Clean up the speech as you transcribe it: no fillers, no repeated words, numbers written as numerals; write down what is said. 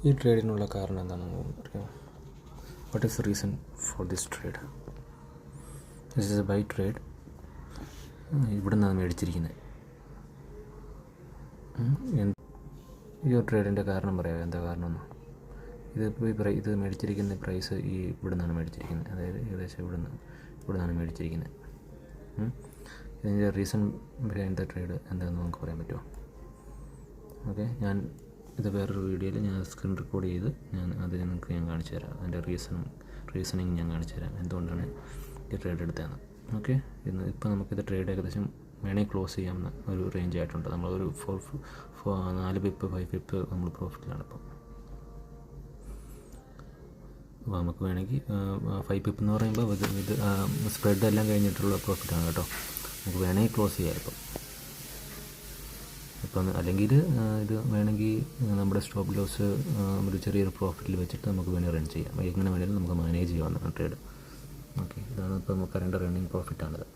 ഈ ട്രേഡിനുള്ള കാരണം എന്താണെന്ന് അറിയാമോ? What is the reason for this trade? This is a buy trade. ഇവിടെ നിന്നാണ് മേടിച്ചിരിക്കുന്നത്. ഈ ഒരു ട്രേഡിൻ്റെ കാരണം പറയാമോ? എന്താ കാരണമെന്ന്? ഇത് മേടിച്ചിരിക്കുന്ന പ്രൈസ് ഇവിടെ നിന്നാണ് മേടിച്ചിരിക്കുന്നത്. അതായത് ഏകദേശം ഇവിടെ നിന്നാണ് മേടിച്ചിരിക്കുന്നത്. ഇതിൻ്റെ റീസൺ ബിഹൈൻഡ് ദ ട്രേഡ് എന്താണെന്ന് നമുക്ക് പറയാൻ പറ്റുമോ? ഓക്കെ, ഞാൻ ഇത് വേറൊരു വീഡിയോയിൽ ഞാൻ സ്ക്രീൻ റെക്കോർഡ് ചെയ്ത് അത് നിങ്ങൾക്ക് കാണിച്ചു തരാം. അതിൻ്റെ റീസണിങ് ഞാൻ കാണിച്ചു തരാം, എന്തുകൊണ്ടാണ് ഈ ട്രേഡ് എടുത്തതെന്ന്. ഓക്കെ, ഇപ്പോൾ നമുക്കിത് ട്രേഡ് ഏകദേശം വേണമെങ്കിൽ ക്ലോസ് ചെയ്യാവുന്ന ഒരു റേഞ്ച് ആയിട്ടുണ്ട്. നമ്മളൊരു 4 പിപ്പ് 5 പിപ്പ് നമ്മൾ പ്രോഫിറ്റിലാണ് ഇപ്പം. അപ്പോൾ നമുക്ക് വേണമെങ്കിൽ 5 പിപ്പ് എന്ന് പറയുമ്പോൾ ഇത് സ്പ്രെഡ് എല്ലാം കഴിഞ്ഞിട്ടുള്ള പ്രോഫിറ്റാണ് കേട്ടോ. നമുക്ക് വേണമെങ്കിൽ ക്ലോസ് ചെയ്യാം ഇപ്പം അല്ലെങ്കിൽ ഇത് വേണമെങ്കിൽ നമ്മുടെ സ്റ്റോപ്പ് ലോസ് ഒരു ചെറിയൊരു പ്രോഫിറ്റിൽ വെച്ചിട്ട് നമുക്ക് വേണമെങ്കിൽ റൺ ചെയ്യാം. എങ്ങനെ വേണമെങ്കിലും നമുക്ക് മാനേജ് ചെയ്യാവുന്നതാണ് ട്രേഡ്. ഓക്കെ, ഇതാണ് ഇപ്പോൾ നമുക്ക് കറണ്ട് റണ്ണിങ് പ്രോഫിറ്റാണിത്.